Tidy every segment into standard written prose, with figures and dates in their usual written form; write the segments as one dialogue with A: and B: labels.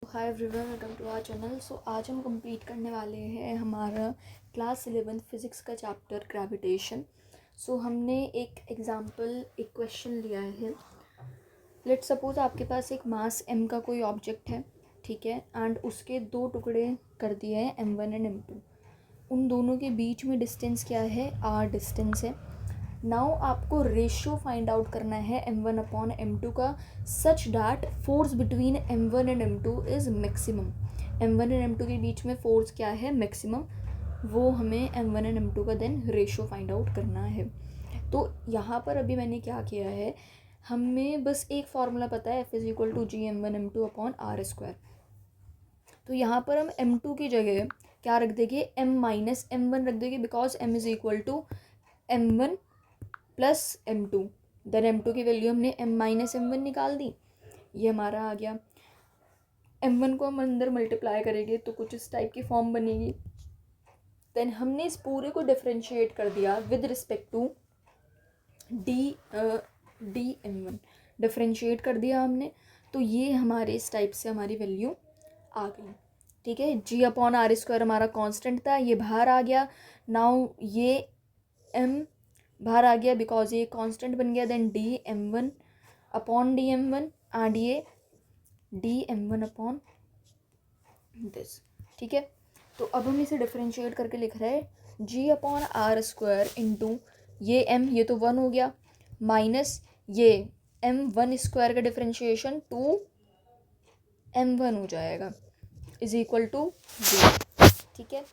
A: Hi everyone, welcome to our channel. आज हम complete करने वाले हैं हमारा क्लास 11 फिज़िक्स का चैप्टर ग्रेविटेशन। हमने एक एग्जांपल एक क्वेश्चन लिया है। लेट सपोज आपके पास एक मास m का कोई ऑब्जेक्ट है, ठीक है, एंड उसके दो टुकड़े कर दिए हैं m1 एंड m2। उन दोनों के बीच में डिस्टेंस क्या है? r डिस्टेंस है। नाउ आपको रेशियो फाइंड आउट करना है m1 अपॉन m2 का, such that force between m1 and m2 is maximum. m1 and m2 के बीच में फोर्स क्या है? मैक्सिमम। वो हमें m1 एंड m2 का देन रेशियो फाइंड आउट करना है। तो यहाँ पर अभी मैंने क्या किया है, हमें बस एक फार्मूला पता है, F=g m1m2 upon r square. तो यहाँ पर हम m2 की जगह क्या रख देंगे? m-m1 रख देंगे, because m=m1 plus m2। Then m2 की वैल्यू हमने m-m1 निकाल दी, ये हमारा आ गया। m1 को हम अंदर मल्टीप्लाई करेंगे तो कुछ इस टाइप की फॉर्म बनेगी। देन हमने इस पूरे को डिफरेंशिएट कर दिया with respect to m1, differentiate कर दिया हमने, तो ये हमारे इस टाइप से हमारी वैल्यू आ गई। ठीक है, g अपॉन r स्क्वायर हमारा कांस्टेंट था, ये बाहर आ गया। नाउ ये m बाहर आ गया बिकॉज ये कांस्टेंट बन गया। Then dm1 upon dm1 and ये dm1 अपॉन दिस। ठीक है, तो अब हम इसे डिफरेंशिएट करके लिख रहे हैं g upon r square into ये m, ये तो 1 हो गया, माइनस ये m1 स्क्वायर का डिफरेंशिएशन 2m1 हो जाएगा, इज इक्वल टू 0। ठीक है,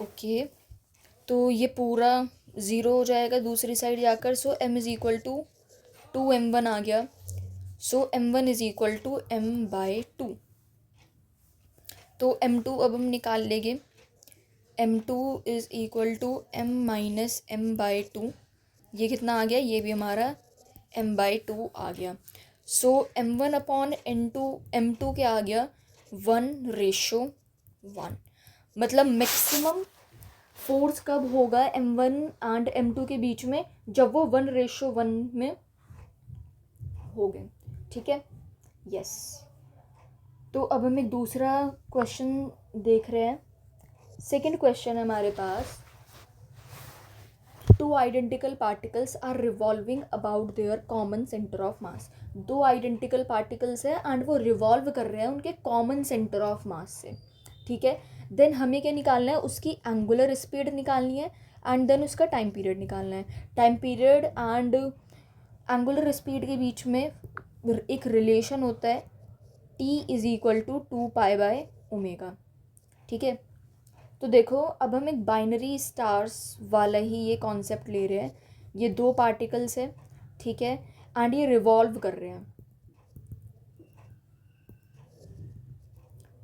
A: ओके, तो ये पूरा 0 हो जाएगा दूसरी साइड जाकर। So m is equal to 2m1 आ गया। So m1 is equal to m/2। तो m2 अब हम निकाल लेंगे। m2 is equal to m minus m/2। ये कितना आ गया? ये भी हमारा m/2 आ गया। सो m1 अपॉन m2 क्या आ गया? 1:1। मतलब मैक्सिमम फोर्स कब होगा m1 एंड m2 के बीच में? जब वो 1:1 में हो गए। ठीक है, यस। तो अब हम एक दूसरा क्वेश्चन देख रहे हैं। सेकंड क्वेश्चन है हमारे पास, two identical particles are revolving about their common centre of mass. दो आइडेंटिकल पार्टिकल्स हैं एंड वो रिवॉल्व कर रहे हैं उनके कॉमन सेंटर ऑफ मास से। ठीक है, देन हमें क्या निकालना है? उसकी एंगुलर स्पीड निकालनी है एंड देन उसका टाइम पीरियड निकालना है। Time period and angular speed के बीच में एक रिलेशन होता है, t इज़ इक्वल टू 2π/ω। ठीक है, तो देखो अब हम एक बाइनरी स्टार्स वाला ही ये कॉन्सेप्ट ले रहे हैं। ये दो पार्टिकल्स है, ठीक है, एंड ये रिवॉल्व कर रहे हैं।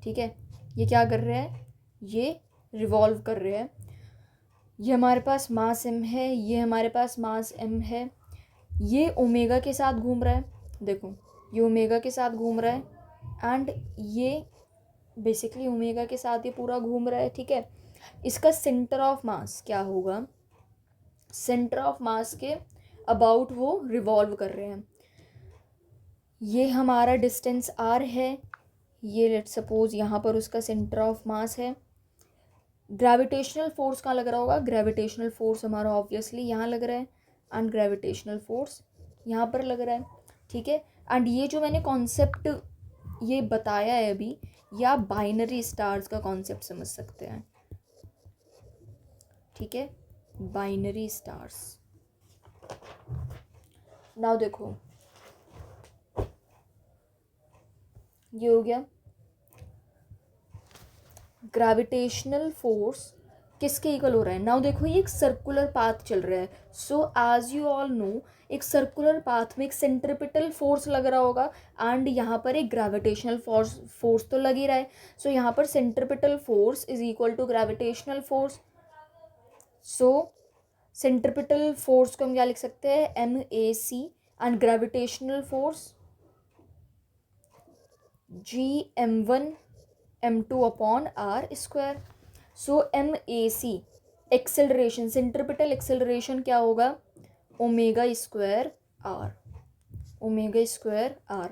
A: ठीक है, ये क्या कर रहे हैं? ये रिवॉल्व कर रहे हैं। ये हमारे पास मास m है, ये हमारे पास मास m है। ये ओमेगा के साथ घूम रहा है, देखो ये ओमेगा के साथ घूम रहा है एंड ये बेसिकली ओमेगा के साथ ये पूरा घूम रहा है। ठीक है, इसका सेंटर ऑफ मास क्या होगा? सेंटर ऑफ मास के अबाउट वो रिवॉल्व कर रहे हैं। ये हमारा डिस्टेंस r है, ये लेट सपोज यहाँ पर उसका सेंटर ऑफ मास है। ग्रेविटेशनल फोर्स कहाँ लग रहा होगा? ग्रेविटेशनल फोर्स हमारा ऑब्वियसली यहाँ लग रहा है एंड ग्रेविटेशनल फोर्स यहाँ पर लग रहा है। ठीक है, एंड ये जो मैंने कॉन्सेप्ट ये बताया है अभी, या बाइनरी स्टार्स का कॉन्सेप्ट समझ सकते हैं। ठीक है, बाइनरी स्टार्स। नाउ देखो ये हो गया ग्रेविटेशनल फोर्स किसके इक्वल हो रहा है। नाउ देखो ये एक सर्कुलर पाथ चल रहा है। So as you all know, एक सर्कुलर पाथ में एक सेंट्रिपिटल फोर्स लग रहा होगा एंड यहाँ पर एक ग्रेविटेशनल फोर्स तो लग ही रहा है। सो यहाँ पर centripetal force is equal to gravitational force. So centripetal force को हम क्या लिख सकते हैं? MAC and gravitational force GM1 m2 upon r square. So MAC acceleration, centripetal acceleration क्या होगा? Omega square r, omega square r।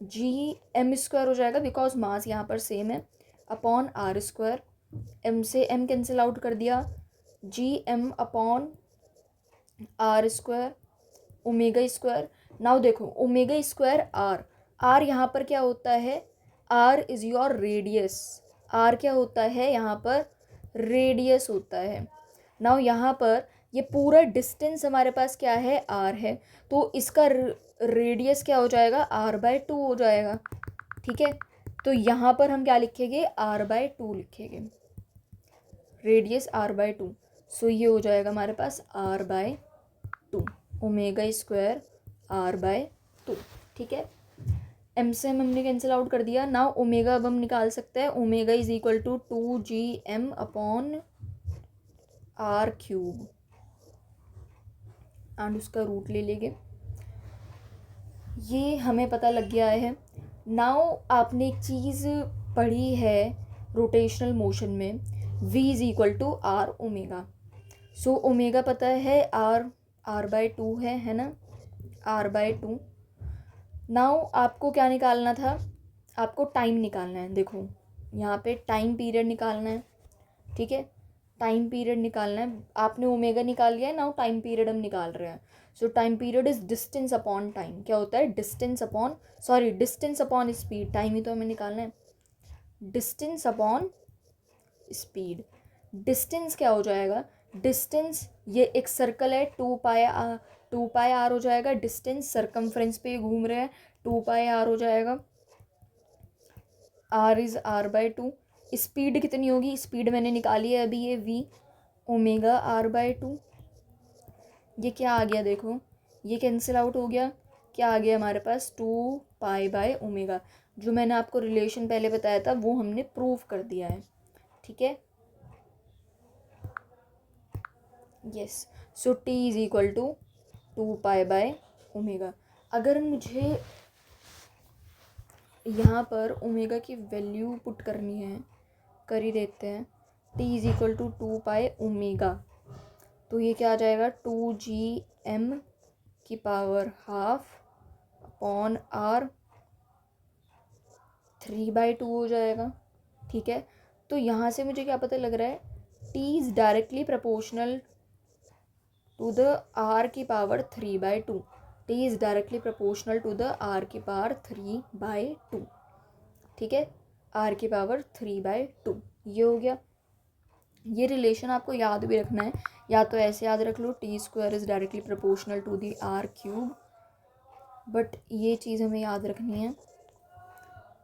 A: G M square हो जाएगा बिकॉज मास यहाँ पर सेम है, अपॉन आर स्क्वायर, एम से एम कैंसिल आउट कर दिया, G M upon are square omega square. Now देखो ओमेगा स्क्वायर आर, आर यहाँ पर क्या होता है, r is your radius, r क्या होता है यहाँ पर, रेडियस होता है। नाउ यहाँ पर ये पूरा डिस्टेंस हमारे पास क्या है, आर है, तो इसका रेडियस क्या हो जाएगा, आर बाय टू हो जाएगा। ठीक है, तो यहाँ पर हम क्या लिखेंगे, आर बाय टू लिखेंगे, radius R by two. So ये हो जाएगा हमारे पास R by two, omega square R by two. ठीक है, एम से एम हमने कैंसिल आउट कर दिया। नाउ ओमेगा अब हम निकाल सकते हैं, omega is equal to 2gm अपॉन आर क्यूब, एंड उसका रूट ले लेंगे। ये हमें पता लग गया है। नाउ आपने एक चीज़ पढ़ी है रोटेशनल मोशन में, v is equal to r omega. So omega पता है, आर बाय टू है ना, आर बाय टू। नाउ आपको क्या निकालना था, आपको टाइम निकालना है। देखो यहाँ पे टाइम पीरियड निकालना है। ठीक है, टाइम पीरियड निकालना है, आपने ओमेगा निकाल लिया है। नाउ टाइम पीरियड हम निकाल रहे हैं। So time period is distance upon time, क्या होता है, distance upon distance upon speed, time ही तो हमें निकालना है, डिस्टेंस अपॉन स्पीड। डिस्टेंस क्या हो जाएगा, डिस्टेंस ये एक सर्कल है, 2 पाई आर हो जाएगा, डिस्टेंस सरकमफ्रेंस पे घूम रहे हैं, 2 पाई आर हो जाएगा, r is r by two. Speed कितनी होगी, स्पीड मैंने निकाली है अभी, ये v omega r by two. ये क्या आ गया, देखो ये कैंसिल आउट हो गया, क्या आ गया हमारे पास, 2 पाई बाय ओमेगा। जो मैंने आपको रिलेशन पहले बताया था वो हमने प्रूव कर दिया है। ठीक है, yes. So t is equal to 2 pi by omega. अगर मुझे यहाँ पर ओमेगा की वैल्यू पुट करनी है, कर ही देते हैं, t is equal to 2 pi omega, तो ये क्या आ जाएगा, 2gm की पावर हाफ अपॉन आर, 3/2 हो जाएगा। ठीक है, तो यहाँ से मुझे क्या पता लग रहा है, t is directly proportional to the r की power 3/2, t is directly proportional to the r की पावर 3/2। ठीक है, r की पावर 3/2, ये हो गया। ये रिलेशन आपको याद भी रखना है, या तो ऐसे याद रख लो, T square is directly proportional to the R cube, but ये चीज़ हमें याद रखनी है।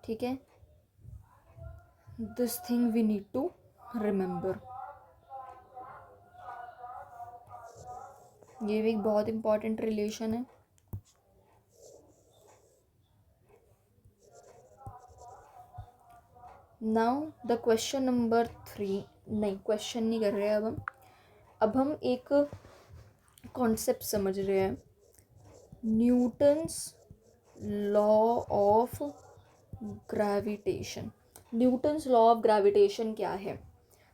A: ठीक है, this thing we need to remember. ये भी एक बहुत इंपॉर्टेंट रिलेशन है। नाउ द क्वेश्चन नंबर 3, नहीं क्वेश्चन नहीं कर रहे हैं अब हम एक कॉन्सेप्ट समझ रहे हैं, Newton's law of gravitation. Newton's law of gravitation क्या है,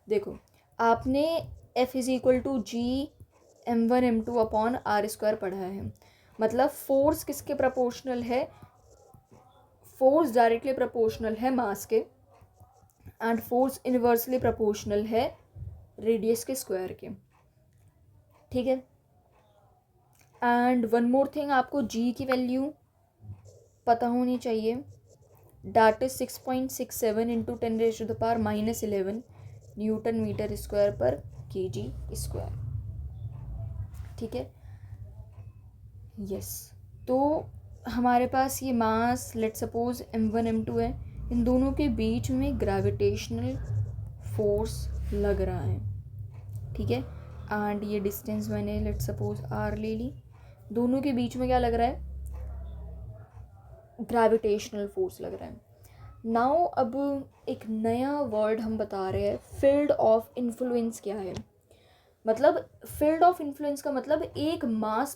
A: देखो आपने F is equal to g m1m2 upon are square पढ़ा है। मतलब फोर्स किसके प्रोपोर्शनल है, फोर्स डायरेक्टली प्रोपोर्शनल है मास के, एंड फोर्स इनवर्सली प्रोपोर्शनल है रेडियस के स्क्वायर के। ठीक है, एंड वन मोर थिंग, आपको g की वैल्यू पता होनी चाहिए, that is 6.67 into 10⁻⁻11 newton metre square पर kg स्क्वायर। ठीक है, यस। तो हमारे पास ये मास लेट सपोज m1 m2 है, इन दोनों के बीच में ग्रेविटेशनल फोर्स लग रहा है। ठीक है, एंड ये डिस्टेंस मैंने लेट सपोज r ले ली, दोनों के बीच में क्या लग रहा है, ग्रेविटेशनल फोर्स लग रहा है। नाउ अब एक नया वर्ड हम बता रहे हैं, फील्ड ऑफ इन्फ्लुएंस क्या है। मतलब फील्ड ऑफ इन्फ्लुएंस का मतलब एक मास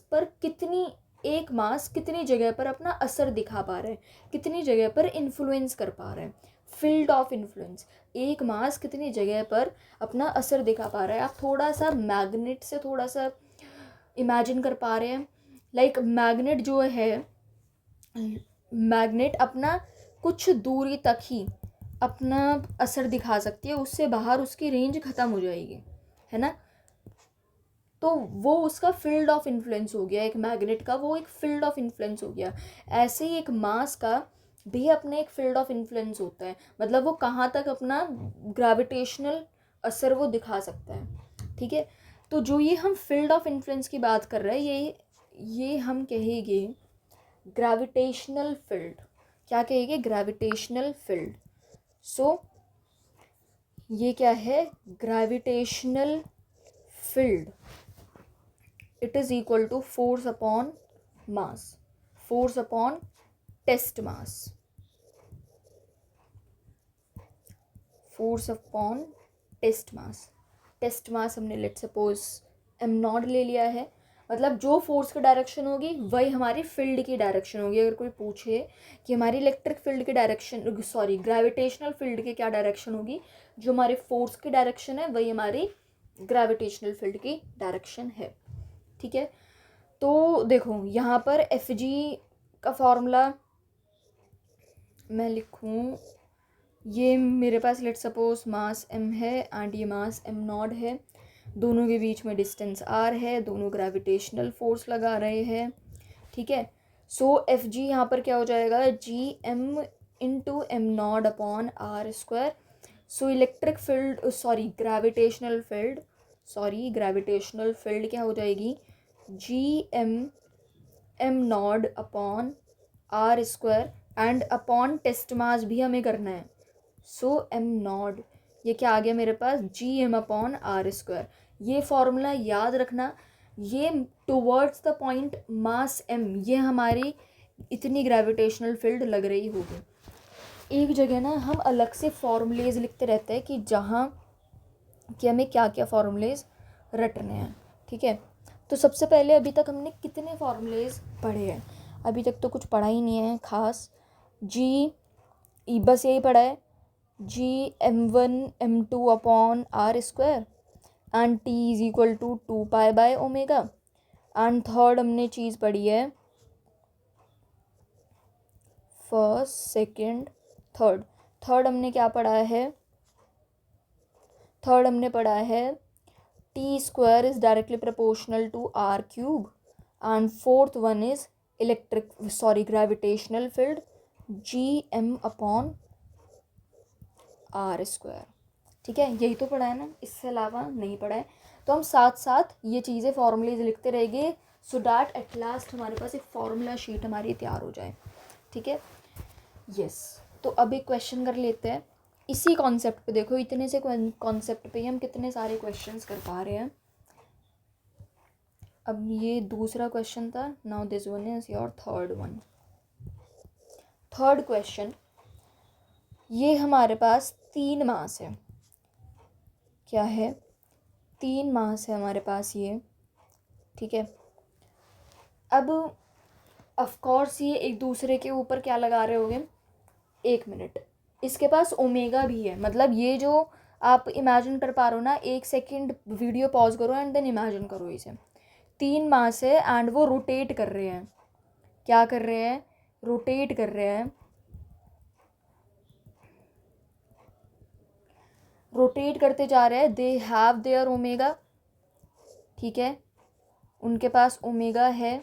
A: कितनी जगह पर अपना असर दिखा पा रहा है, कितनी जगह पर इन्फ्लुएंस कर पा रहा है। फील्ड ऑफ इन्फ्लुएंस, एक मास कितनी जगह पर अपना असर दिखा पा रहा है। आप थोड़ा सा मैग्नेट से थोड़ा सा इमेजिन कर पा रहे हैं, लाइक मैग्नेट जो है मैग्नेट अपना कुछ दूरी तक ही अपना असर दिखा सकती है, उससे बाहर उसकी रेंज ख़त्म हो जाएगी, है ना। तो वो उसका फील्ड ऑफ इन्फ्लुएंस हो गया, एक मैग्नेट का वो एक फील्ड ऑफ इन्फ्लुएंस हो गया। ऐसे ही एक मास का भी अपने एक फील्ड ऑफ इन्फ्लुएंस होता है, मतलब वो कहाँ तक अपना ग्रेविटेशनल असर वो दिखा सकता है, ठीक है। तो जो ये हम फील्ड ऑफ इन्फ्लुएंस की बात कर रहे हैं, ये हम कहेंगे ग्रेविटेशनल फील्ड। क्या कहेंगे? Gravitational field. सो ये क्या है? Gravitational field. It is equal to force upon mass, force upon test mass, force upon test mass. Test mass हमने लेट सपोज एम नॉट ले लिया है, मतलब जो फोर्स की डायरेक्शन होगी वही हमारी फील्ड की डायरेक्शन होगी। अगर कोई पूछे कि हमारी इलेक्ट्रिक फील्ड की डायरेक्शन, सॉरी ग्रेविटेशनल फील्ड की क्या डायरेक्शन होगी, जो हमारे फोर्स की डायरेक्शन है वही हमारी ग्रेविटेशनल फील्ड की डायरेक्शन है, ठीक है। तो देखो यहाँ पर एफ जी का फॉर्मूला मैं लिखूँ, ये मेरे पास लेट सपोज मास m है एंड ये मास m नॉट है, दोनों के बीच में डिस्टेंस r है, दोनों ग्रेविटेशनल फोर्स लगा रहे हैं, ठीक है। सो एफ जी यहाँ पर क्या हो जाएगा? G M into M naught upon are square. So electric field, sorry gravitational field, sorry gravitational field क्या हो जाएगी? G M naught upon are square and upon test mass भी हमें करना है। सो एम नॉट, ये क्या आ गया मेरे पास? G M upon are square. ये फॉर्मूला याद रखना, ये towards the point mass M, ये हमारी इतनी ग्रेविटेशनल फील्ड लग रही होगी। एक जगह ना हम अलग से फॉर्मूलेज लिखते रहते हैं कि जहाँ कि हमें क्या क्या फॉर्मूलेज रटने हैं, ठीक है। तो सबसे पहले अभी तक हमने कितने फॉर्मूलेज पढ़े हैं? अभी तक तो कुछ पढ़ा ही नहीं है खास। जी बस यही पढ़ा है, G m1 m2 upon are square and T is equal to 2 pi omega. And third हमने चीज़ पढ़ी है, फर्स्ट सेकंड थर्ड हमने क्या पढ़ा है? थर्ड हमने पढ़ा है T square is directly proportional to R cube. And fourth one is electric, sorry gravitational field, G M upon are square, ठीक है। यही तो पढ़ा है ना, इससे अलावा नहीं पढ़ा है। तो हम साथ साथ ये चीज़ें फॉर्मूलेज लिखते रहेंगे सो डैट एट लास्ट हमारे पास एक फॉर्मूला शीट हमारी तैयार हो जाए, ठीक है। यस, तो अब एक क्वेश्चन कर लेते हैं इसी कॉन्सेप्ट पे। देखो इतने से कॉन्सेप्ट पे ही हम कितने सारे क्वेश्चंस कर पा रहे हैं। अब ये दूसरा क्वेश्चन था, now this one is your third one. Third question, ये हमारे पास 3 मास है। क्या है? 3 मास है हमारे पास ये, ठीक है। अब ऑफ कोर्स ये एक दूसरे के ऊपर क्या लगा रहे होंगे? 1 मिनट, इसके पास ओमेगा भी है, मतलब ये जो आप इमेजिन कर पा रहे हो ना, 1 सेकंड वीडियो पॉज करो एंड देन इमेजिन करो इसे। 3 मास है एंड वो रोटेट कर रहे हैं। क्या कर रहे हैं? रोटेट कर रहे हैं, रोटेट करते जा रहे हैं। दे हैव देयर ओमेगा, ठीक है, उनके पास ओमेगा है।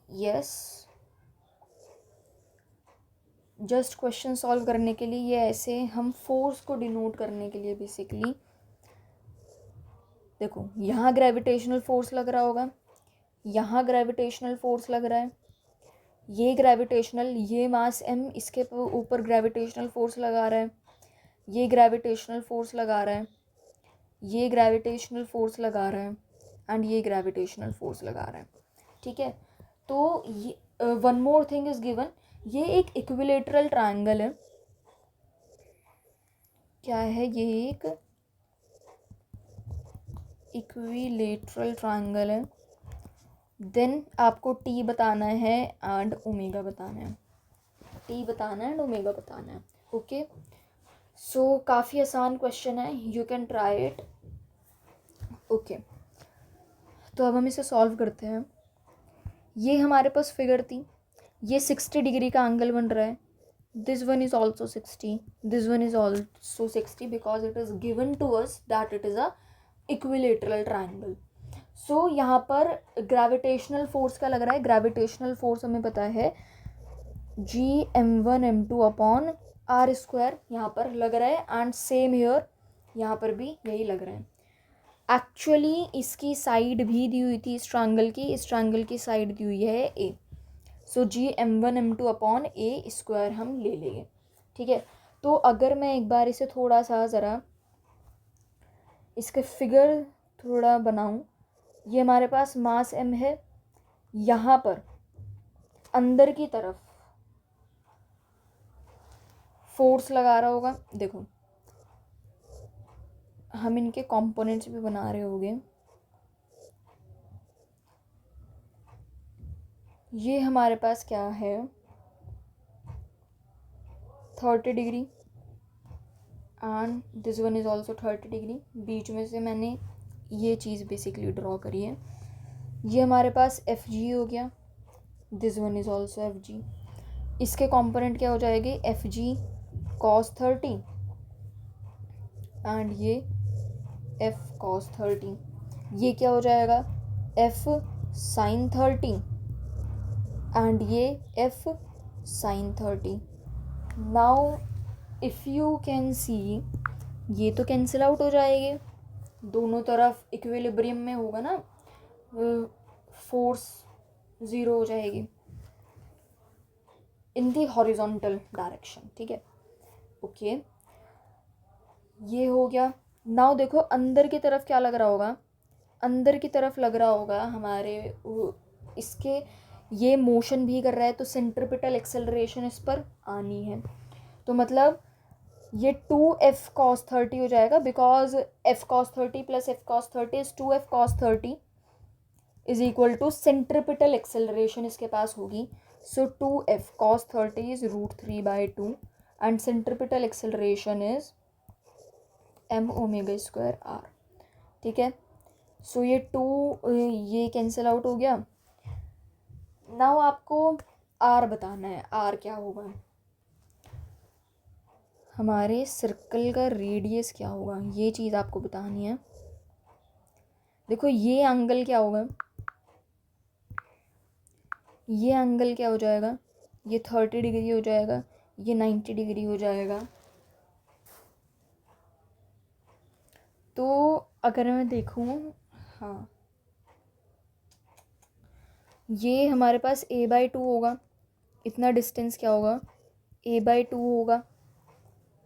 A: यस, जस्ट क्वेश्चन सॉल्व करने के लिए, ये ऐसे हम फोर्स को डिनोट करने के लिए बेसिकली, देखो यहाँ ग्रेविटेशनल फोर्स लग रहा होगा, यहाँ ग्रेविटेशनल फोर्स लग रहा है, ये ग्रेविटेशनल, ये मास m इसके ऊपर ग्रेविटेशनल फोर्स लगा रहा है, ये ग्रेविटेशनल फोर्स लगा रहा है, ये ग्रेविटेशनल फोर्स लगा रहा है एंड ये ग्रेविटेशनल फोर्स लगा रहा है, ठीक है। तो ये one more thing is given, ये एक इक्विलेटरल ट्रायंगल है। क्या है? ये एक इक्विलेटरल ट्रायंगल है। देन आपको टी बताना है एंड ओमेगा बताना है, टी बताना है एंड ओमेगा बताना है, ओके। सो काफ़ी आसान क्वेश्चन है, you can try it, okay. तो अब हम इसे सॉल्व करते हैं। ये हमारे पास फिगर थी, ये 60 डिग्री का एंगल बन रहा है, this one is also 60, this one is also 60 because it is given to us that it is a equilateral triangle. So यहाँ पर ग्रेविटेशनल फोर्स क्या लग रहा है, ग्रेविटेशनल फोर्स हमें पता है G m1m2 upon are square यहाँ पर लग रहा है, एंड सेम हियर यहाँ पर भी यही लग रहा है। एक्चुअली इसकी साइड भी दी हुई थी इस ट्रायंगल की, इस ट्रायंगल की साइड दी हुई है ए। सो G m1m2 अपॉन ए स्क्वायर हम ले लेंगे, ठीक है। तो अगर मैं एक बार इसे थोड़ा सा ज़रा इसके फिगर थोड़ा बनाऊं, ये हमारे पास मास m है, यहाँ पर अंदर की तरफ फोर्स लगा रहा होगा, देखो हम इनके कंपोनेंट्स भी बना रहे होंगे। ये हमारे पास क्या है 30 degree and this one is also 30 degree. बीच में से मैंने ये चीज़ बेसिकली ड्रॉ करी है। ये हमारे पास एफ जी हो गया, this one is also F G. इसके कंपोनेंट क्या हो जाएगी एफ जी कॉस 30 एंड ये एफ कॉस 30। ये क्या हो जाएगा एफ साइन 30 एंड ये F sine 30। Now if you can see, ये तो कैंसिल आउट हो जाएंगे, दोनों तरफ इक्विलिब्रियम में होगा ना, फोर्स ज़ीरो हो जाएगी इन दी हॉरिजॉन्टल डायरेक्शन, ठीक है। ओके ये हो गया। नाउ देखो अंदर की तरफ क्या लग रहा होगा, अंदर की तरफ लग रहा होगा हमारे इसके, ये मोशन भी कर रहा है तो सेंट्रिपिटल एक्सेलरेशन इस पर आनी है। तो मतलब ये 2f cos 30 हो जाएगा, because f cos 30 plus f cos 30 is 2f cos 30 is equal to centripetal acceleration इसके पास होगी। So 2f cos 30 is √3/2 and centripetal acceleration is m omega square r, ठीक है। सो ये 2 ये कैंसिल आउट हो गया। नाउ आपको r बताना है, r क्या होगा, हमारे सर्कल का रेडियस क्या होगा, ये चीज़ आपको बतानी है। देखो ये एंगल क्या होगा, ये एंगल क्या हो जाएगा, ये 30 डिग्री हो जाएगा, ये 90 डिग्री हो जाएगा। तो अगर मैं देखूँ, हाँ ये हमारे पास a/2 होगा, इतना डिस्टेंस क्या होगा a/2 होगा,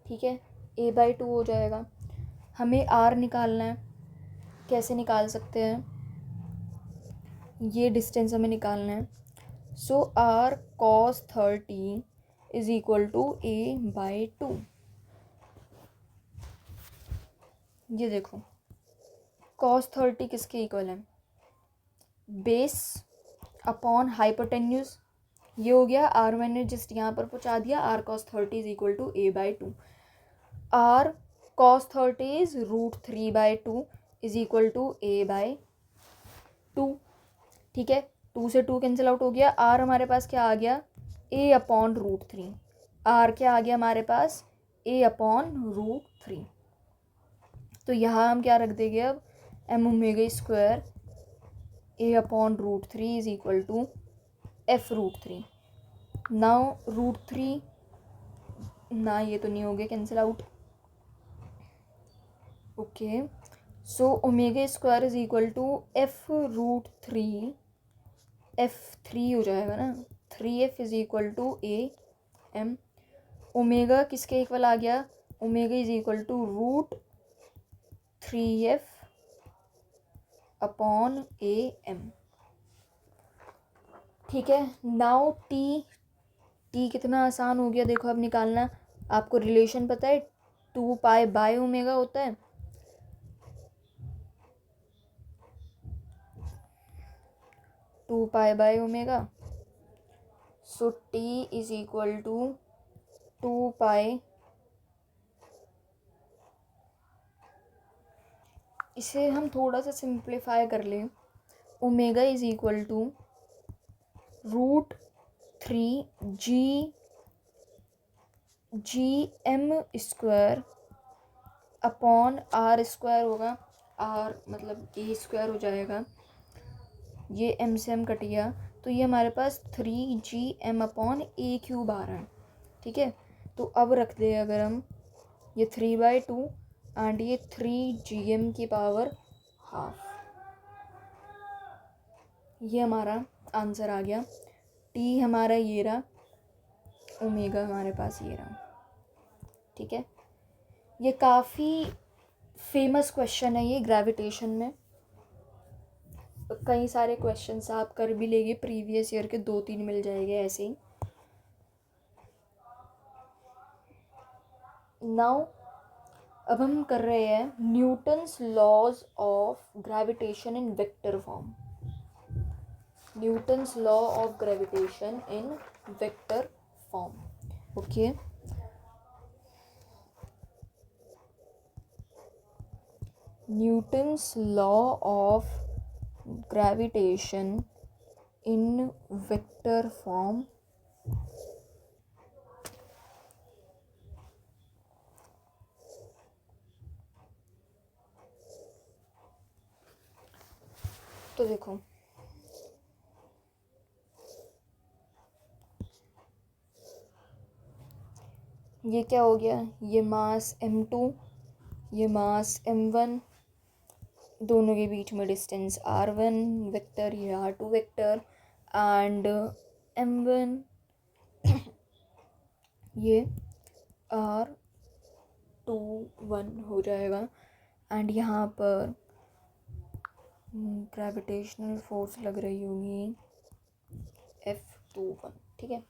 A: ठीक है। a/2 हो जाएगा। हमें r निकालना है, कैसे निकाल सकते हैं, ये डिस्टेंस हमें निकालना है। So r cos 30 is equal to a/2। ये देखो cos 30 किसके इक्वल है, बेस अपॉन हाइपोटेन्यूज। ये हो गया r, मैंने जस्ट यहाँ पर पहुँचा दिया, r cos 30 is equal to a/2। r cos 30 is √3/2 is equal to a/2, ठीक है। 2 से 2 कैंसिल आउट हो गया, r हमारे पास क्या आ गया a/√3, r क्या आ गया हमारे पास a/√3। तो यहाँ हम क्या रख देंगे अब m omega square a/√3 is equal to f√3। Now √3 ना, ये तो नहीं हो गया cancel out, okay. So omega square is equal to f√3, f3 हो जाएगा ना, 3f is equal to a/m। Omega किसके इक्वल आ गया, omega is equal to √3f upon a/m, ठीक है। नाउ टी कितना आसान हो गया, देखो अब निकालना। आपको रिलेशन पता है 2π/ओमेगा होता है, 2π/ओमेगा। So T is equal to 2π, इसे हम थोड़ा सा सिंप्लीफाई कर लें omega is equal to √3 GM² upon R² होगा, R मतलब A² हो जाएगा, ये M से M कट गया, तो ये हमारे पास 3GM अपॉन A³ आ रहा है। ठीक है, तो अब रख दे अगर हम ये 3/2 एंड ये 3GM की पावर ½ ये हमारा आंसर आ गया। T हमारा ये रहा, ओमेगा हमारे पास ये रहा। ठीक है, ये काफ़ी फेमस क्वेश्चन है ये ग्रेविटेशन में, कई सारे क्वेश्चंस आप कर भी लेंगे, प्रीवियस ईयर के 2-3 मिल जाएंगे ऐसे ही। नाउ अब हम कर रहे हैं Newton's laws of gravitation in vector form. Newton's law of gravitation in vector form. Okay, Newton's law of gravitation in vector form. तो देखो ये क्या हो गया, ये मास m2, ये मास m1, दोनों के बीच में डिस्टेंस r1 वेक्टर, ये r2 वेक्टर, एंड m1 ये r21 हो जाएगा, एंड यहाँ पर ग्रेविटेशनल फोर्स लग रही होगी F21। ठीक है,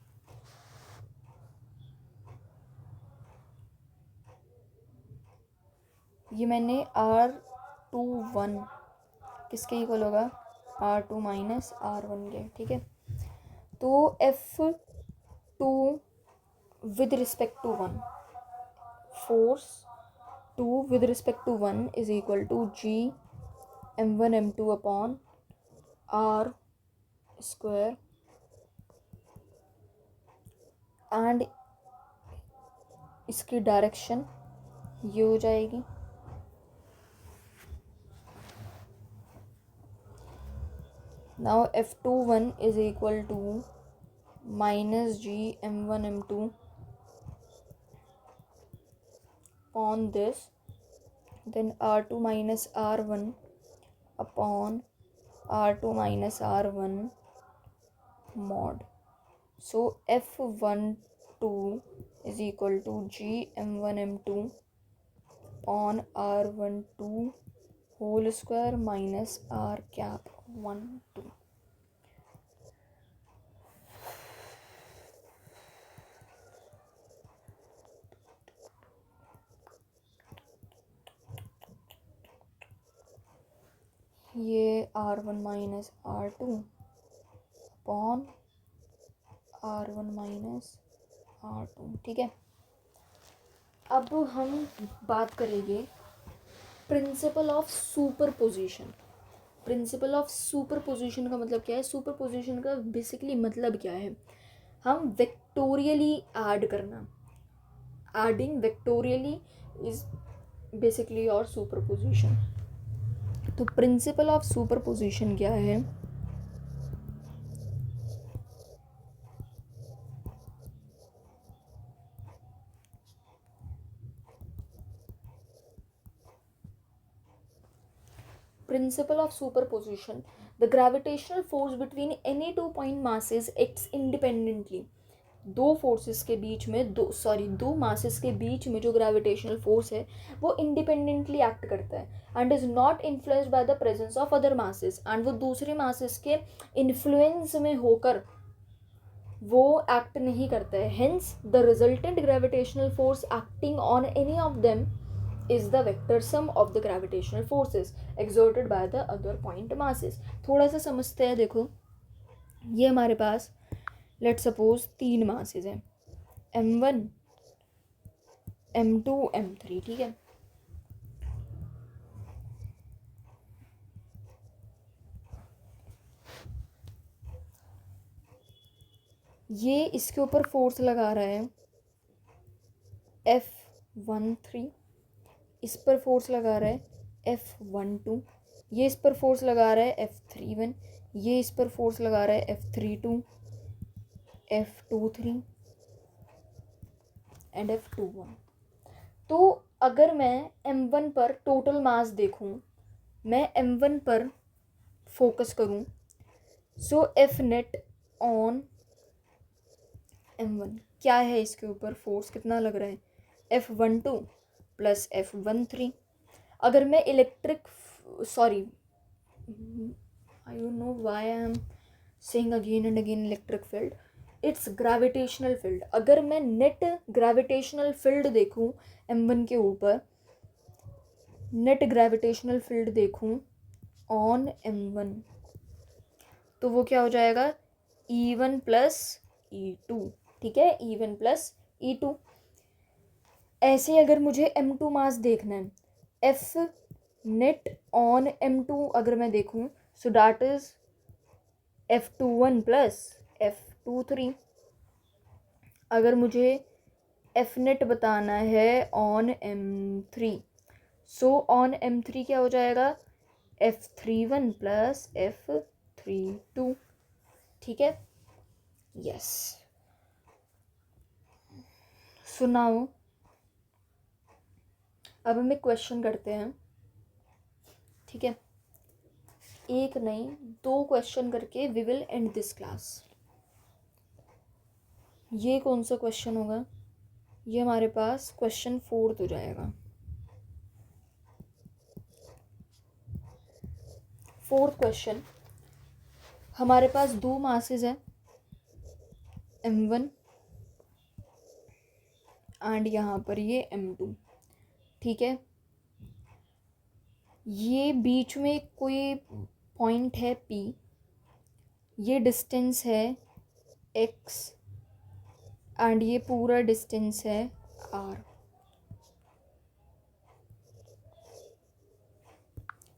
A: ये मैंने R21 किसके इक्वल होगा, R2 माइनस R1 के। ठीक है, तो F2 with respect to 1, force 2 with respect to 1 is equal to GM1 M2 upon R² and इसकी डायरेक्शन ये हो जाएगी। Now F21 is equal to minus GM1 M2 upon this, then R2 minus R1 upon R2 minus R1 mod. So F12 is equal to GM1 M2 upon R12 whole square minus R cap 1 2। ये R1 minus R2 upon R1 minus R2। ठीक है, अब हम बात करेंगे principle of superposition. Principle of superposition का मतलब क्या है, सुपरपोजिशन का बेसिकली मतलब क्या है, हम वेक्टोरियली ऐड करना, एडिंग वेक्टोरियली इज बेसिकली और सुपरपोजिशन। तो प्रिंसिपल ऑफ सुपरपोजिशन क्या है, principle of superposition, the gravitational force between any two point masses acts independently। दो फोर्सेस के बीच में दो मासेस के बीच में जो ग्रेविटेशनल फोर्स है वो इंडिपेंडेंटली एक्ट करता है and is not influenced by the presence of other masses, and वो दूसरे मासेस के इन्फ्लुएंस में होकर वो एक्ट नहीं करता है। Hence the resultant gravitational force acting on any of them is the vector sum of the gravitational forces exerted by the other point masses। थोड़ा सा समझते हैं, देखो ये हमारे पास लेट सपोज 3 मासेस हैं, M1 M2 M3। ठीक है, ये इसके ऊपर फोर्स लगा रहा है F13, इस पर फोर्स लगा रहा है F12, ये इस पर फोर्स लगा रहा है F31, ये इस पर फोर्स लगा रहा है F32, F23 एंड F21। तो अगर मैं M1 पर टोटल मास देखूं, मैं M1 पर फोकस करूं, सो F नेट ऑन M1 क्या है, इसके ऊपर फोर्स कितना लग रहा है F12 प्लस F13। अगर मैं electric sorry I don't know why I am saying again and again electric field, it's gravitational field. अगर मैं नेट ग्रेविटेशनल फील्ड देखूं M1 के ऊपर, नेट ग्रेविटेशनल फील्ड देखूं ऑन M1, तो वो क्या हो जाएगा E1 प्लस E2। ठीक है, E1 प्लस E2। ऐसे अगर मुझे M2 मास देखना है, F नेट ऑन M2 अगर मैं देखूं, so that is F21 plus F23। अगर मुझे F नेट बताना है on M3, so on M3 क्या हो जाएगा F31 प्लस F32। ठीक है, यस। सो नाउ अब हम एक क्वेश्चन करते हैं। ठीक है, एक नहीं 2 क्वेश्चन करके we will end this class. ये कौन सा क्वेश्चन होगा, ये हमारे पास क्वेश्चन 4 हो जाएगा। 4th क्वेश्चन, हमारे पास 2 मासेस है M1 एंड यहाँ पर ये M2। ठीक है, ये बीच में कोई पॉइंट है P, ये डिस्टेंस है X एंड ये पूरा डिस्टेंस है R।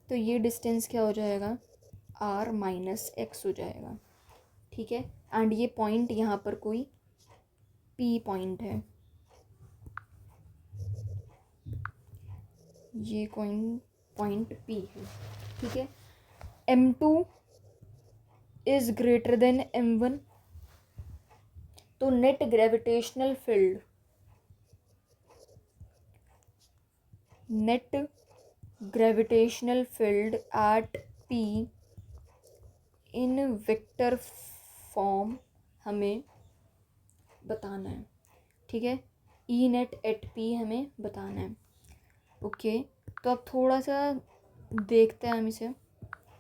A: तो ये डिस्टेंस क्या हो जाएगा R माइनस X हो जाएगा। ठीक है, एंड ये पॉइंट यहाँ पर कोई P पॉइंट है, ये कोई पॉइंट P है। ठीक है, M2 is greater than M1, तो net gravitational field, net gravitational field at P in vector form हमें बताना है। ठीक है, E नेट एट P हमें बताना है। ओके, तो अब थोड़ा सा देखते हैं हम इसे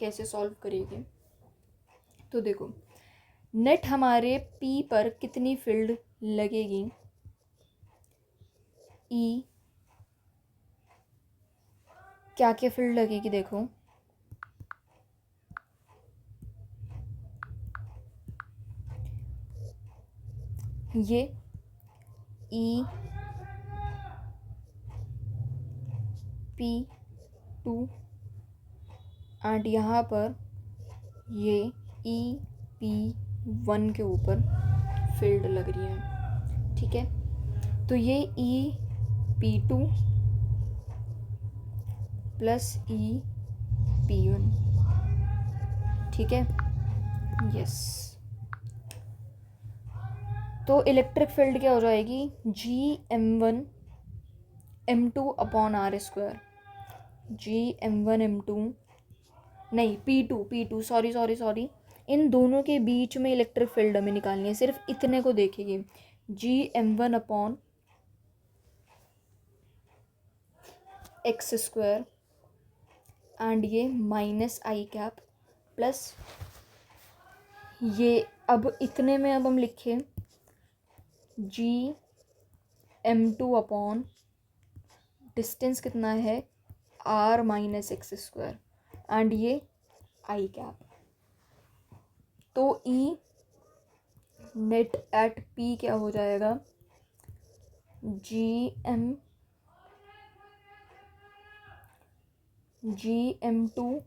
A: कैसे सॉल्व करेंगे। तो देखो, नेट हमारे P पर कितनी फील्ड लगेगी, E क्या क्या फील्ड लगेगी, देखो ये E P2 एंड यहाँ पर ये E P1 के ऊपर फील्ड लग रही है। ठीक है, तो ये E P2 plus E P1। ठीक है, यस। तो इलेक्ट्रिक फील्ड क्या हो जाएगी G_M1 M2 upon R square, G_M1 M2 नहीं P2 सॉरी, इन दोनों के बीच में इलेक्ट्रिक फील्ड हमें निकालनी है, सिर्फ इतने को देखेंगे, G_M1 upon X square and ये माइनस आई कैप प्लस ये, अब इतने में अब हम लिखें G_M2 अपॉन डिस्टेंस कितना है R minus x square and ये आई कैप। तो E नेट एट P क्या हो जाएगा G_M2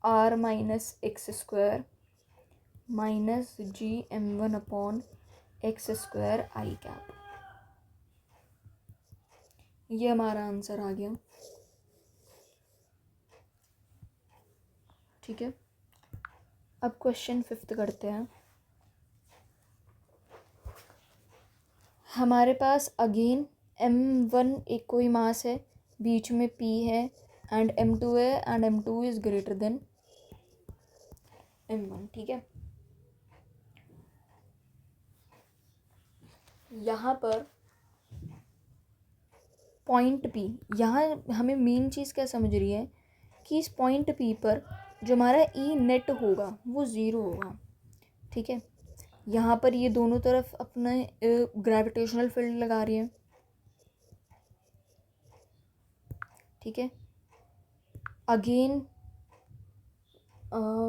A: R minus x square minus gm1/x² i cap. ये हमारा आंसर आ गया। ठीक है, अब क्वेश्चन 5 करते हैं। हमारे पास अगेन m1 एक कोई मास है, बीच में p है एंड m2 है and m2 is greater than m1। ठीक है, यहाँ पर पॉइंट P, यहाँ हमें मेन चीज़ क्या समझ रही है कि इस पॉइंट P पर जो हमारा E नेट होगा वो ज़ीरो होगा। ठीक है, यहाँ पर ये दोनों तरफ अपने ग्रेविटेशनल फील्ड लगा रही है। ठीक है, अगेन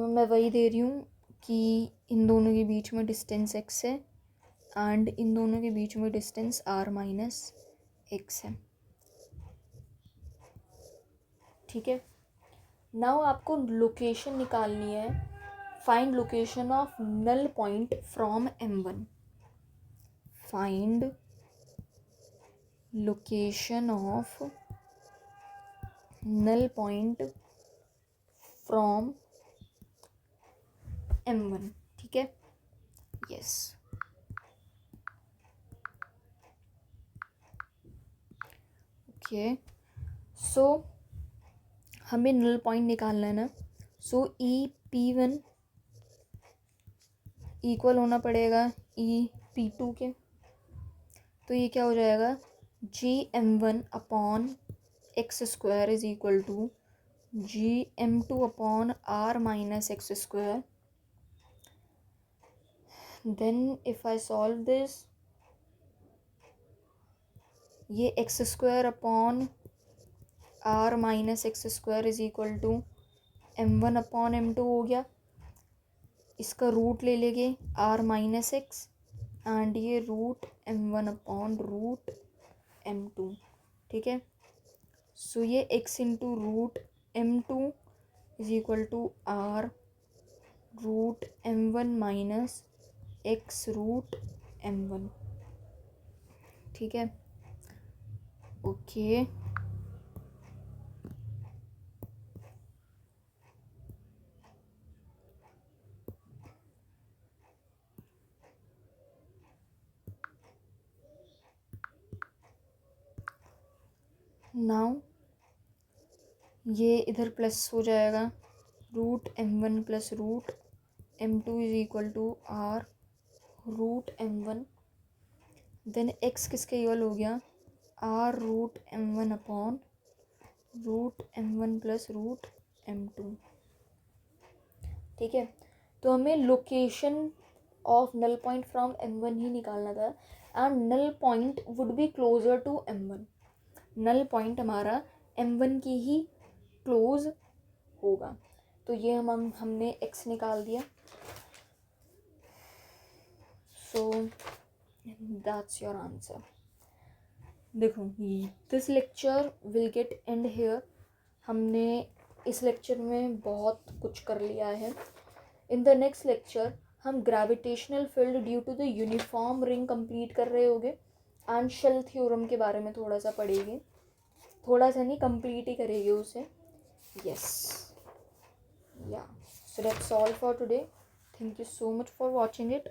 A: मैं वही दे रही हूँ कि इन दोनों के बीच में डिस्टेंस x है एंड इन दोनों के बीच में डिस्टेंस r-x है। ठीक है, नाउ आपको लोकेशन निकालनी है। Find location of null point from m1। Find location of null point from m1। ठीक है, यस। ओके, सो हमें नल पॉइंट निकालना है ना। सो EP1 इक्वल होना पड़ेगा EP2 के। तो ये क्या हो जाएगा, gm1/x² is equal to gm2/r-x²। Then if I solve this, ये x²/r-x² is equal to m1/m2 हो गया। इसका रूट ले लेंगे r-x एंड ये रूट m1/√m2। ठीक है, सो ये x into root m2 is equal to r√m1 - x√m1। ठीक है, ओके। नाउ ये इधर प्लस हो जाएगा, √m1 + √m2 is equal to r√m1। Then x किसके इक्वल हो गया, r√m1/√m1 + √m2। ठीक है, तो हमें location of null point from m1 ही निकालना था and null point would be closer to m1। Null point हमारा m1 की ही क्लोज होगा। तो ये हमने x निकाल दिया। So that's your answer. देखो, this lecture will get end here. हमने इस लेक्चर में बहुत कुछ कर लिया है। इन द नेक्स्ट लेक्चर हम gravitational field due to the uniform ring complete कर रहे होंगे एंड शेल थ्योरम के बारे में थोड़ा सा पढ़ेंगे। थोड़ा सा नहीं, कंप्लीट ही करेंगे उसे। यस, या, so that's all for today. Thank you so much for watching it.